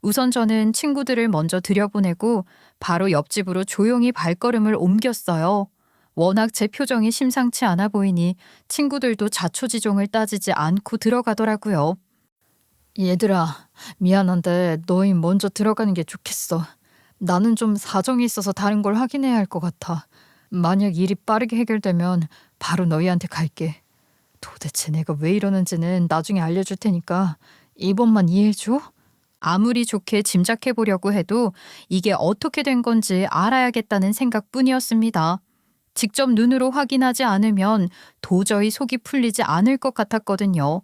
우선 저는 친구들을 먼저 들여보내고 바로 옆집으로 조용히 발걸음을 옮겼어요. 워낙 제 표정이 심상치 않아 보이니 친구들도 자초지종을 따지지 않고 들어가더라고요. 얘들아, 미안한데 너희 먼저 들어가는 게 좋겠어. 나는 좀 사정이 있어서 다른 걸 확인해야 할 것 같아. 만약 일이 빠르게 해결되면 바로 너희한테 갈게. 도대체 내가 왜 이러는지는 나중에 알려줄 테니까 이번만 이해해줘. 아무리 좋게 짐작해 보려고 해도 이게 어떻게 된 건지 알아야겠다는 생각뿐이었습니다. 직접 눈으로 확인하지 않으면 도저히 속이 풀리지 않을 것 같았거든요.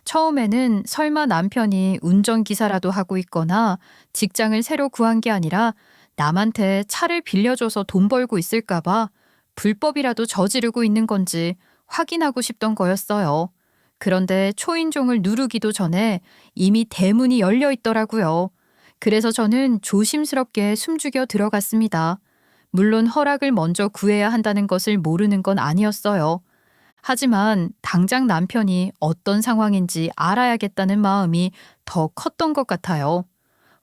처음에는 설마 남편이 운전기사라도 하고 있거나 직장을 새로 구한 게 아니라 남한테 차를 빌려줘서 돈 벌고 있을까봐 불법이라도 저지르고 있는 건지 확인하고 싶던 거였어요. 그런데 초인종을 누르기도 전에 이미 대문이 열려 있더라고요. 그래서 저는 조심스럽게 숨죽여 들어갔습니다. 물론 허락을 먼저 구해야 한다는 것을 모르는 건 아니었어요. 하지만 당장 남편이 어떤 상황인지 알아야겠다는 마음이 더 컸던 것 같아요.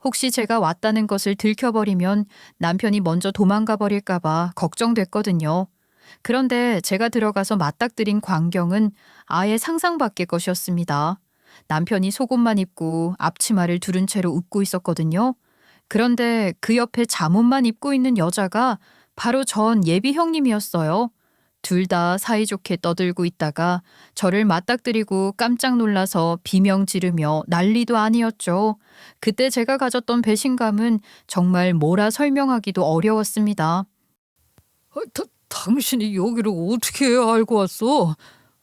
혹시 제가 왔다는 것을 들켜버리면 남편이 먼저 도망가 버릴까봐 걱정됐거든요. 그런데 제가 들어가서 맞닥뜨린 광경은 아예 상상 밖의 것이었습니다. 남편이 속옷만 입고 앞치마를 두른 채로 웃고 있었거든요. 그런데 그 옆에 잠옷만 입고 있는 여자가 바로 전 예비 형님이었어요. 둘 다 사이좋게 떠들고 있다가 저를 맞닥뜨리고 깜짝 놀라서 비명 지르며 난리도 아니었죠. 그때 제가 가졌던 배신감은 정말 뭐라 설명하기도 어려웠습니다. 당신이 여기를 어떻게 알고 왔어?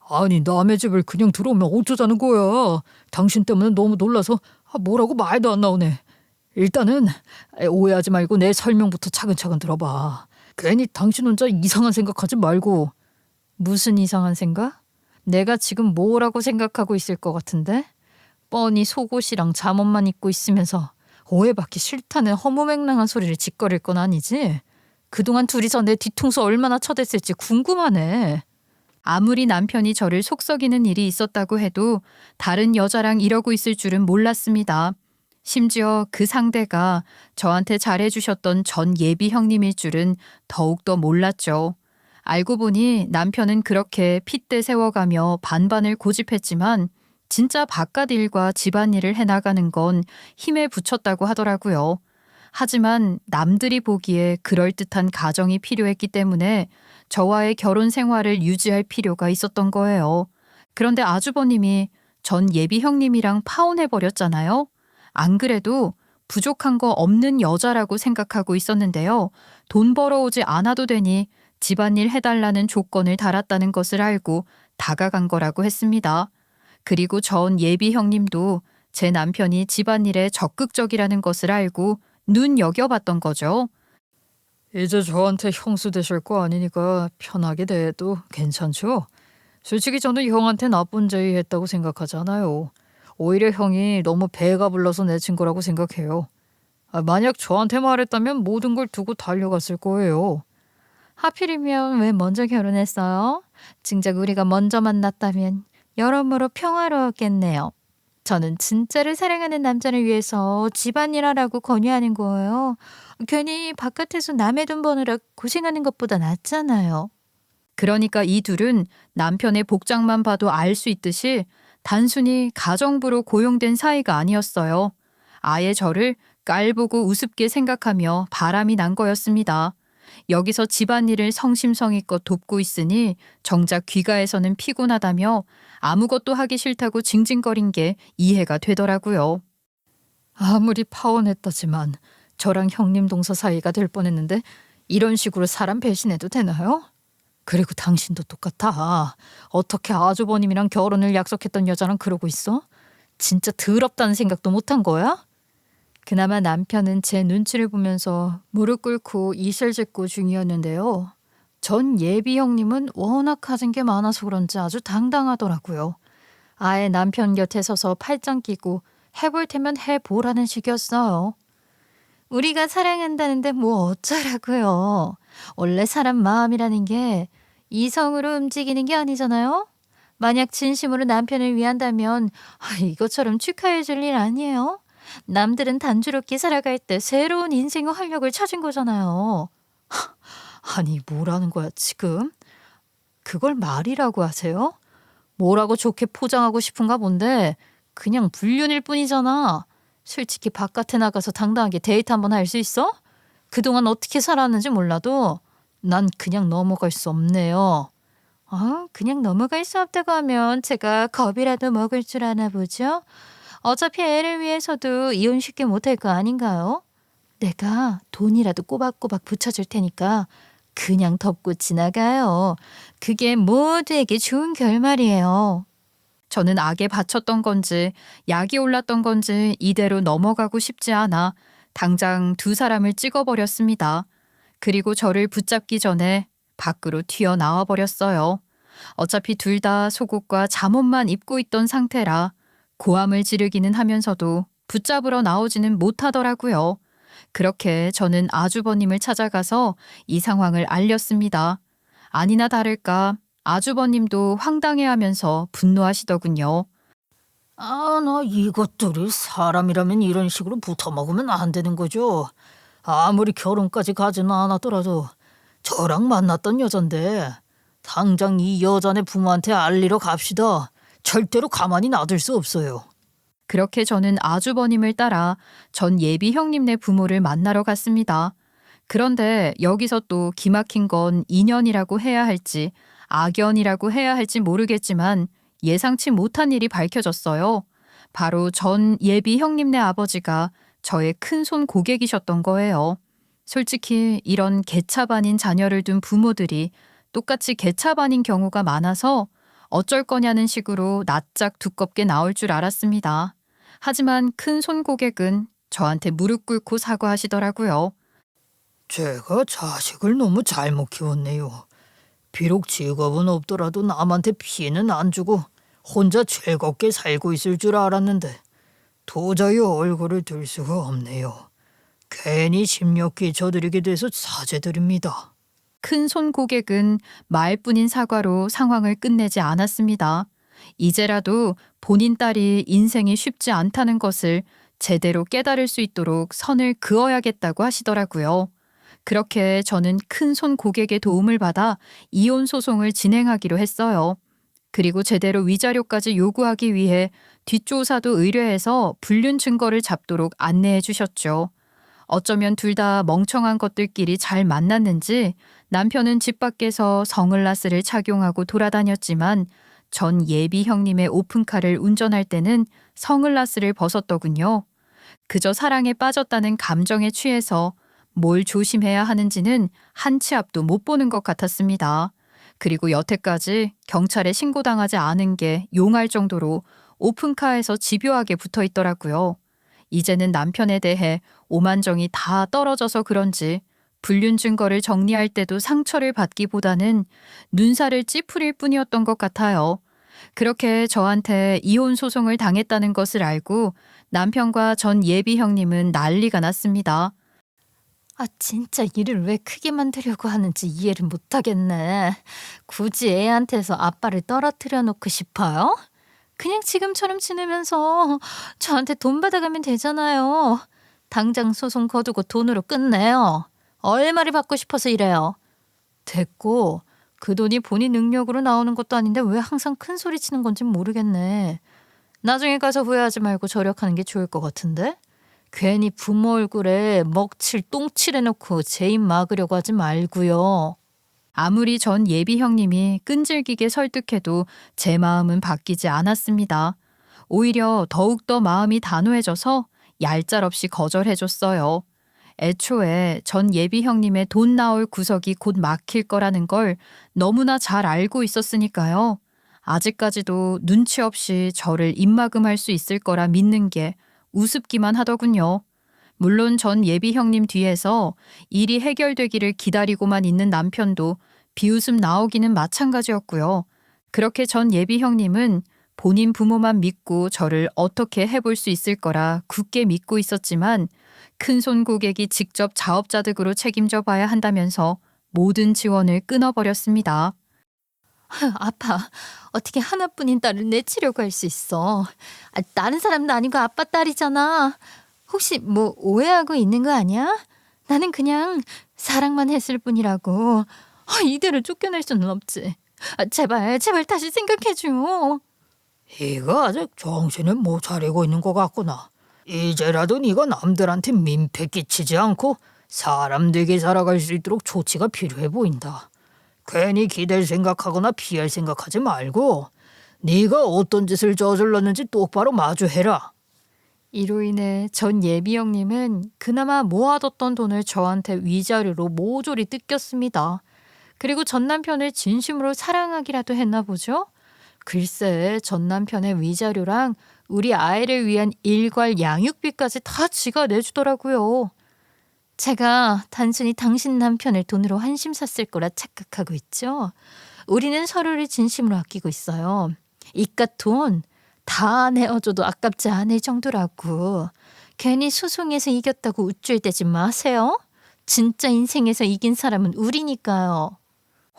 아니, 남의 집을 그냥 들어오면 어쩌자는 거야? 당신 때문에 너무 놀라서 뭐라고 말도 안 나오네. 일단은 오해하지 말고 내 설명부터 차근차근 들어봐. 괜히 당신 혼자 이상한 생각하지 말고. 무슨 이상한 생각? 내가 지금 뭐라고 생각하고 있을 것 같은데? 뻔히 속옷이랑 잠옷만 입고 있으면서 오해받기 싫다는 허무맹랑한 소리를 짓거릴 건 아니지? 그동안 둘이서 내 뒤통수 얼마나 쳐댔을지 궁금하네. 아무리 남편이 저를 속썩이는 일이 있었다고 해도 다른 여자랑 이러고 있을 줄은 몰랐습니다. 심지어 그 상대가 저한테 잘해주셨던 전 예비 형님일 줄은 더욱더 몰랐죠. 알고 보니 남편은 그렇게 핏대 세워가며 반반을 고집했지만 진짜 바깥 일과 집안일을 해나가는 건 힘에 부쳤다고 하더라고요. 하지만 남들이 보기에 그럴듯한 가정이 필요했기 때문에 저와의 결혼 생활을 유지할 필요가 있었던 거예요. 그런데 아주버님이 전 예비 형님이랑 파혼해버렸잖아요. 안 그래도 부족한 거 없는 여자라고 생각하고 있었는데요. 돈 벌어오지 않아도 되니 집안일 해달라는 조건을 달았다는 것을 알고 다가간 거라고 했습니다. 그리고 전 예비 형님도 제 남편이 집안일에 적극적이라는 것을 알고 눈여겨봤던 거죠. 이제 저한테 형수 되실 거 아니니까 편하게 대해도 괜찮죠? 솔직히 저는 형한테 나쁜 제의했다고 생각하지 않아요. 오히려 형이 너무 배가 불러서 내친 거라고 생각해요. 만약 저한테 말했다면 모든 걸 두고 달려갔을 거예요. 하필이면 왜 먼저 결혼했어요? 진작 우리가 먼저 만났다면 여러모로 평화로웠겠네요. 저는 진짜를 사랑하는 남자를 위해서 집안일 하라고 권유하는 거예요. 괜히 바깥에서 남의 돈 버느라 고생하는 것보다 낫잖아요. 그러니까 이 둘은 남편의 복장만 봐도 알 수 있듯이 단순히 가정부로 고용된 사이가 아니었어요. 아예 저를 깔보고 우습게 생각하며 바람이 난 거였습니다. 여기서 집안일을 성심성의껏 돕고 있으니 정작 귀가에서는 피곤하다며 아무것도 하기 싫다고 징징거린 게 이해가 되더라고요. 아무리 파혼했다지만 저랑 형님 동서 사이가 될 뻔했는데 이런 식으로 사람 배신해도 되나요? 그리고 당신도 똑같아. 어떻게 아주버님이랑 결혼을 약속했던 여자랑 그러고 있어? 진짜 더럽다는 생각도 못한 거야? 그나마 남편은 제 눈치를 보면서 무릎 꿇고 이슬 짓고 중이었는데요. 전 예비 형님은 워낙 가진 게 많아서 그런지 아주 당당하더라고요. 아예 남편 곁에 서서 팔짱 끼고 해볼 테면 해보라는 식이었어요. 우리가 사랑한다는데 뭐 어쩌라고요. 원래 사람 마음이라는 게 이성으로 움직이는 게 아니잖아요. 만약 진심으로 남편을 위한다면 이것처럼 축하해 줄 일 아니에요. 남들은 단조롭게 살아갈 때 새로운 인생의 활력을 찾은 거잖아요. 아니 뭐라는 거야 지금? 그걸 말이라고 하세요? 뭐라고 좋게 포장하고 싶은가 본데 그냥 불륜일 뿐이잖아. 솔직히 바깥에 나가서 당당하게 데이트 한번 할 수 있어? 그동안 어떻게 살았는지 몰라도 난 그냥 넘어갈 수 없네요. 그냥 넘어갈 수 없다고 하면 제가 겁이라도 먹을 줄 아나 보죠? 어차피 애를 위해서도 이혼 쉽게 못할 거 아닌가요? 내가 돈이라도 꼬박꼬박 붙여줄 테니까 그냥 덮고 지나가요. 그게 모두에게 좋은 결말이에요. 저는 악에 바쳤던 건지 약이 올랐던 건지 이대로 넘어가고 싶지 않아 당장 두 사람을 찍어버렸습니다. 그리고 저를 붙잡기 전에 밖으로 튀어나와 버렸어요. 어차피 둘 다 속옷과 잠옷만 입고 있던 상태라 고함을 지르기는 하면서도 붙잡으러 나오지는 못하더라고요. 그렇게 저는 아주버님을 찾아가서 이 상황을 알렸습니다. 아니나 다를까 아주버님도 황당해하면서 분노하시더군요. 나 이것들이 사람이라면 이런 식으로 붙어먹으면 안 되는 거죠. 아무리 결혼까지 가지는 않았더라도 저랑 만났던 여잔데 당장 이 여자네 부모한테 알리러 갑시다. 절대로 가만히 놔둘 수 없어요. 그렇게 저는 아주버님을 따라 전 예비 형님네 부모를 만나러 갔습니다. 그런데 여기서 또 기막힌 건 인연이라고 해야 할지 악연이라고 해야 할지 모르겠지만 예상치 못한 일이 밝혀졌어요. 바로 전 예비 형님네 아버지가 저의 큰손 고객이셨던 거예요. 솔직히 이런 개차반인 자녀를 둔 부모들이 똑같이 개차반인 경우가 많아서 어쩔 거냐는 식으로 낯짝 두껍게 나올 줄 알았습니다. 하지만 큰손 고객은 저한테 무릎 꿇고 사과하시더라고요. 제가 자식을 너무 잘못 키웠네요. 비록 직업은 없더라도 남한테 피해는 안 주고 혼자 즐겁게 살고 있을 줄 알았는데 도저히 얼굴을 들 수가 없네요. 괜히 심렵게 저들에게 돼서 사죄드립니다. 큰손 고객은 말뿐인 사과로 상황을 끝내지 않았습니다. 이제라도 본인 딸이 인생이 쉽지 않다는 것을 제대로 깨달을 수 있도록 선을 그어야겠다고 하시더라고요. 그렇게 저는 큰손 고객의 도움을 받아 이혼 소송을 진행하기로 했어요. 그리고 제대로 위자료까지 요구하기 위해 뒷조사도 의뢰해서 불륜 증거를 잡도록 안내해 주셨죠. 어쩌면 둘 다 멍청한 것들끼리 잘 만났는지 남편은 집 밖에서 선글라스를 착용하고 돌아다녔지만 전 예비 형님의 오픈카를 운전할 때는 선글라스를 벗었더군요. 그저 사랑에 빠졌다는 감정에 취해서 뭘 조심해야 하는지는 한 치 앞도 못 보는 것 같았습니다. 그리고 여태까지 경찰에 신고당하지 않은 게 용할 정도로 오픈카에서 집요하게 붙어 있더라고요. 이제는 남편에 대해 오만정이 다 떨어져서 그런지 불륜 증거를 정리할 때도 상처를 받기보다는 눈살을 찌푸릴 뿐이었던 것 같아요. 그렇게 저한테 이혼 소송을 당했다는 것을 알고 남편과 전 예비 형님은 난리가 났습니다. 진짜 일을 왜 크게 만들려고 하는지 이해를 못하겠네. 굳이 애한테서 아빠를 떨어뜨려 놓고 싶어요? 그냥 지금처럼 지내면서 저한테 돈 받아가면 되잖아요. 당장 소송 거두고 돈으로 끝내요. 얼마를 받고 싶어서 이래요. 됐고 그 돈이 본인 능력으로 나오는 것도 아닌데 왜 항상 큰 소리 치는 건지 모르겠네. 나중에 가서 후회하지 말고 절약하는 게 좋을 것 같은데? 괜히 부모 얼굴에 먹칠 똥칠 해놓고 제 입 막으려고 하지 말고요. 아무리 전 예비 형님이 끈질기게 설득해도 제 마음은 바뀌지 않았습니다. 오히려 더욱더 마음이 단호해져서 얄짤없이 거절해줬어요. 애초에 전 예비 형님의 돈 나올 구석이 곧 막힐 거라는 걸 너무나 잘 알고 있었으니까요. 아직까지도 눈치 없이 저를 입막음할 수 있을 거라 믿는 게 우습기만 하더군요. 물론 전 예비 형님 뒤에서 일이 해결되기를 기다리고만 있는 남편도 비웃음 나오기는 마찬가지였고요. 그렇게 전 예비 형님은 본인 부모만 믿고 저를 어떻게 해볼 수 있을 거라 굳게 믿고 있었지만 큰손 고객이 직접 자업자득으로 책임져 봐야 한다면서 모든 지원을 끊어버렸습니다. 아파. 어떻게 하나뿐인 딸을 내치려고 할 수 있어. 다른 사람도 아니고 아빠 딸이잖아. 혹시 뭐 오해하고 있는 거 아니야? 나는 그냥 사랑만 했을 뿐이라고. 이대로 쫓겨날 수는 없지. 제발 다시 생각해줘. 이거 아직 정신을 못 차리고 있는 것 같구나. 이제라도 네가 남들한테 민폐 끼치지 않고 사람 되게 살아갈 수 있도록 조치가 필요해 보인다. 괜히 기댈 생각하거나 피할 생각하지 말고 네가 어떤 짓을 저질렀는지 똑바로 마주해라. 이로 인해 전 예비 형님은 그나마 모아뒀던 돈을 저한테 위자료로 모조리 뜯겼습니다. 그리고 전 남편을 진심으로 사랑하기라도 했나 보죠? 글쎄, 전 남편의 위자료랑 우리 아이를 위한 일괄 양육비까지 다 지가 내주더라고요. 제가 단순히 당신 남편을 돈으로 한심 샀을 거라 착각하고 있죠? 우리는 서로를 진심으로 아끼고 있어요. 이깟 돈 다 내어줘도 아깝지 않을 정도라고. 괜히 소송에서 이겼다고 우쭐대지 마세요. 진짜 인생에서 이긴 사람은 우리니까요.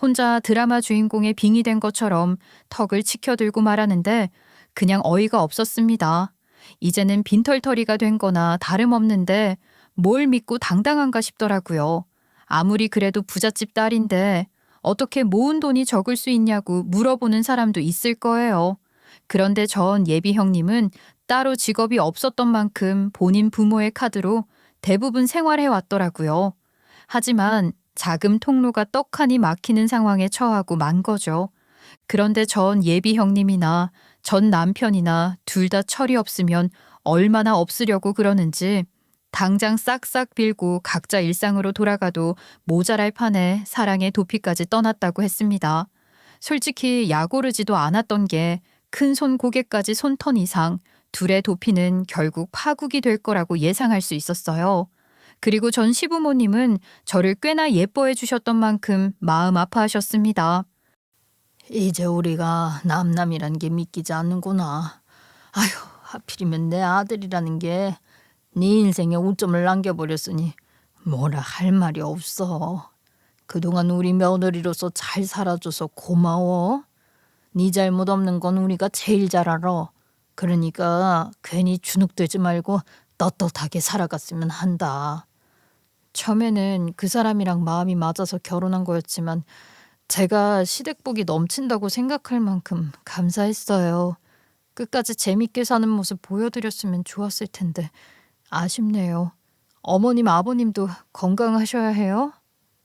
혼자 드라마 주인공의 빙이 된 것처럼 턱을 치켜들고 말하는데 그냥 어이가 없었습니다. 이제는 빈털터리가 된 거나 다름없는데 뭘 믿고 당당한가 싶더라고요. 아무리 그래도 부잣집 딸인데 어떻게 모은 돈이 적을 수 있냐고 물어보는 사람도 있을 거예요. 그런데 전 예비 형님은 따로 직업이 없었던 만큼 본인 부모의 카드로 대부분 생활해 왔더라고요. 하지만 자금 통로가 떡하니 막히는 상황에 처하고 만 거죠. 그런데 전 예비 형님이나 전 남편이나 둘 다 철이 없으면 얼마나 없으려고 그러는지 당장 싹싹 빌고 각자 일상으로 돌아가도 모자랄 판에 사랑의 도피까지 떠났다고 했습니다. 솔직히 약오르지도 않았던 게 큰손 고개까지 손턴 이상 둘의 도피는 결국 파국이 될 거라고 예상할 수 있었어요. 그리고 전 시부모님은 저를 꽤나 예뻐해 주셨던 만큼 마음 아파하셨습니다. 이제 우리가 남남이란 게 믿기지 않는구나. 아휴, 하필이면 내 아들이라는 게 네 인생에 오점을 남겨버렸으니 뭐라 할 말이 없어. 그동안 우리 며느리로서 잘 살아줘서 고마워. 네 잘못 없는 건 우리가 제일 잘 알아. 그러니까 괜히 주눅들지 말고 떳떳하게 살아갔으면 한다. 처음에는 그 사람이랑 마음이 맞아서 결혼한 거였지만 제가 시댁복이 넘친다고 생각할 만큼 감사했어요. 끝까지 재밌게 사는 모습 보여드렸으면 좋았을 텐데 아쉽네요. 어머님, 아버님도 건강하셔야 해요.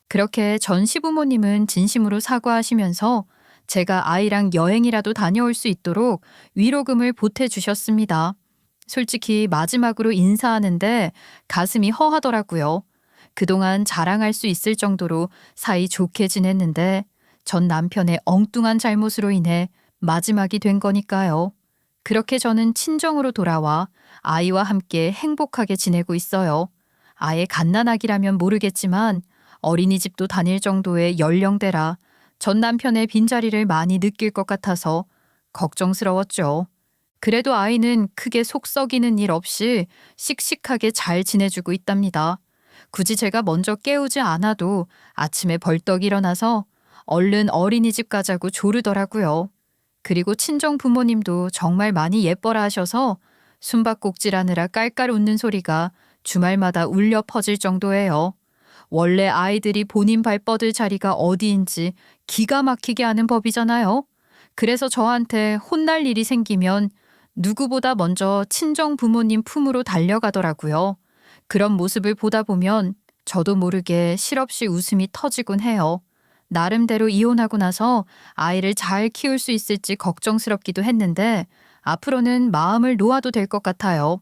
그렇게 전 시부모님은 진심으로 사과하시면서 제가 아이랑 여행이라도 다녀올 수 있도록 위로금을 보태주셨습니다. 솔직히 마지막으로 인사하는데 가슴이 허하더라고요. 그동안 자랑할 수 있을 정도로 사이 좋게 지냈는데 전 남편의 엉뚱한 잘못으로 인해 마지막이 된 거니까요. 그렇게 저는 친정으로 돌아와 아이와 함께 행복하게 지내고 있어요. 아예 갓난아기라면 모르겠지만 어린이집도 다닐 정도의 연령대라 전 남편의 빈자리를 많이 느낄 것 같아서 걱정스러웠죠. 그래도 아이는 크게 속 썩이는 일 없이 씩씩하게 잘 지내주고 있답니다. 굳이 제가 먼저 깨우지 않아도 아침에 벌떡 일어나서 얼른 어린이집 가자고 조르더라고요. 그리고 친정 부모님도 정말 많이 예뻐라 하셔서 숨바꼭질하느라 깔깔 웃는 소리가 주말마다 울려 퍼질 정도예요. 원래 아이들이 본인 발 뻗을 자리가 어디인지 기가 막히게 아는 법이잖아요. 그래서 저한테 혼날 일이 생기면 누구보다 먼저 친정 부모님 품으로 달려가더라고요. 그런 모습을 보다 보면 저도 모르게 실없이 웃음이 터지곤 해요. 나름대로 이혼하고 나서 아이를 잘 키울 수 있을지 걱정스럽기도 했는데 앞으로는 마음을 놓아도 될 것 같아요.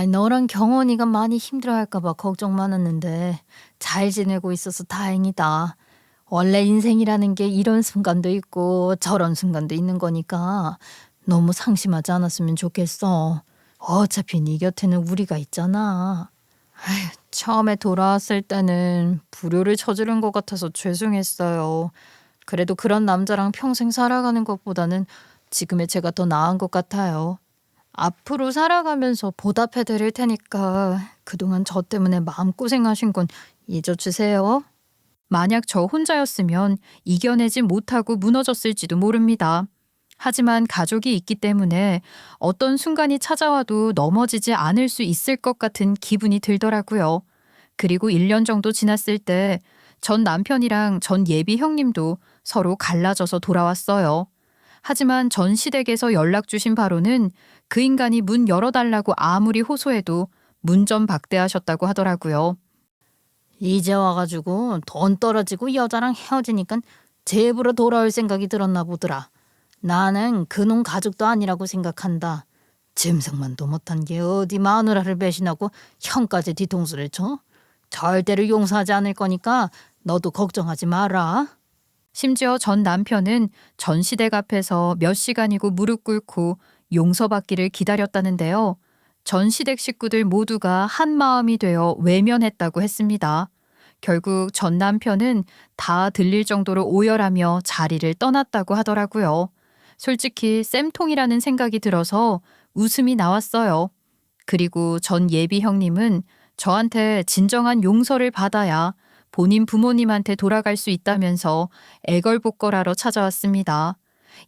너랑 경원이가 많이 힘들어할까 봐 걱정 많았는데 잘 지내고 있어서 다행이다. 원래 인생이라는 게 이런 순간도 있고 저런 순간도 있는 거니까 너무 상심하지 않았으면 좋겠어. 어차피 네 곁에는 우리가 있잖아. 아휴, 처음에 돌아왔을 때는 불효를 저지른 것 같아서 죄송했어요. 그래도 그런 남자랑 평생 살아가는 것보다는 지금의 제가 더 나은 것 같아요. 앞으로 살아가면서 보답해 드릴 테니까 그동안 저 때문에 마음고생하신 건 잊어주세요. 만약 저 혼자였으면 이겨내지 못하고 무너졌을지도 모릅니다. 하지만 가족이 있기 때문에 어떤 순간이 찾아와도 넘어지지 않을 수 있을 것 같은 기분이 들더라고요. 그리고 1년 정도 지났을 때 전 남편이랑 전 예비 형님도 서로 갈라져서 돌아왔어요. 하지만 전 시댁에서 연락 주신 바로는 그 인간이 문 열어달라고 아무리 호소해도 문전박대하셨다고 하더라고요. 이제 와가지고 돈 떨어지고 여자랑 헤어지니까 제부로 돌아올 생각이 들었나 보더라. 나는 그놈 가족도 아니라고 생각한다. 짐승만도 못한 게 어디 마누라를 배신하고 형까지 뒤통수를 쳐? 절대로 용서하지 않을 거니까 너도 걱정하지 마라. 심지어 전 남편은 전 시댁 앞에서 몇 시간이고 무릎 꿇고 용서받기를 기다렸다는데요. 전 시댁 식구들 모두가 한 마음이 되어 외면했다고 했습니다. 결국 전 남편은 다 들릴 정도로 오열하며 자리를 떠났다고 하더라고요. 솔직히 쌤통이라는 생각이 들어서 웃음이 나왔어요. 그리고 전 예비 형님은 저한테 진정한 용서를 받아야 본인 부모님한테 돌아갈 수 있다면서 애걸복걸하러 찾아왔습니다.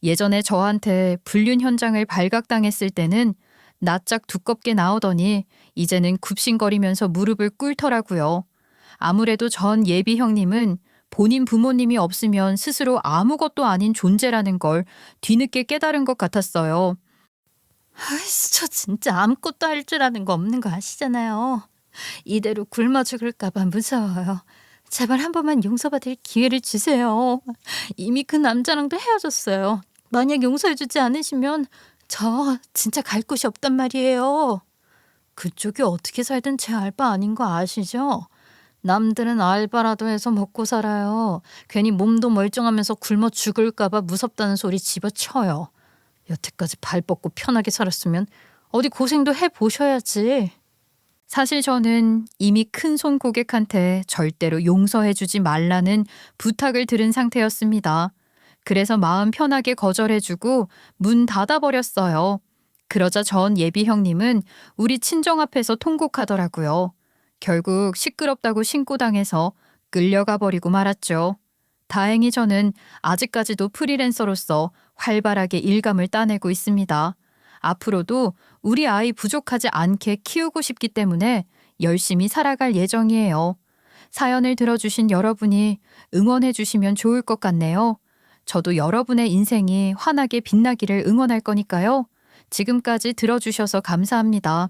예전에 저한테 불륜 현장을 발각당했을 때는 낯짝 두껍게 나오더니 이제는 굽신거리면서 무릎을 꿇더라고요. 아무래도 전 예비 형님은 본인 부모님이 없으면 스스로 아무것도 아닌 존재라는 걸 뒤늦게 깨달은 것 같았어요. 아이씨, 저 진짜 아무것도 할 줄 아는 거 없는 거 아시잖아요. 이대로 굶어 죽을까봐 무서워요. 제발 한 번만 용서받을 기회를 주세요. 이미 그 남자랑도 헤어졌어요. 만약 용서해주지 않으시면 저 진짜 갈 곳이 없단 말이에요. 그쪽이 어떻게 살든 제 알바 아닌 거 아시죠? 남들은 알바라도 해서 먹고 살아요. 괜히 몸도 멀쩡하면서 굶어 죽을까봐 무섭다는 소리 집어쳐요. 여태까지 발 뻗고 편하게 살았으면 어디 고생도 해보셔야지. 사실 저는 이미 큰손 고객한테 절대로 용서해주지 말라는 부탁을 들은 상태였습니다. 그래서 마음 편하게 거절해주고 문 닫아버렸어요. 그러자 전 예비 형님은 우리 친정 앞에서 통곡하더라고요. 결국 시끄럽다고 신고당해서 끌려가 버리고 말았죠. 다행히 저는 아직까지도 프리랜서로서 활발하게 일감을 따내고 있습니다. 앞으로도 우리 아이 부족하지 않게 키우고 싶기 때문에 열심히 살아갈 예정이에요. 사연을 들어주신 여러분이 응원해 주시면 좋을 것 같네요. 저도 여러분의 인생이 환하게 빛나기를 응원할 거니까요. 지금까지 들어주셔서 감사합니다.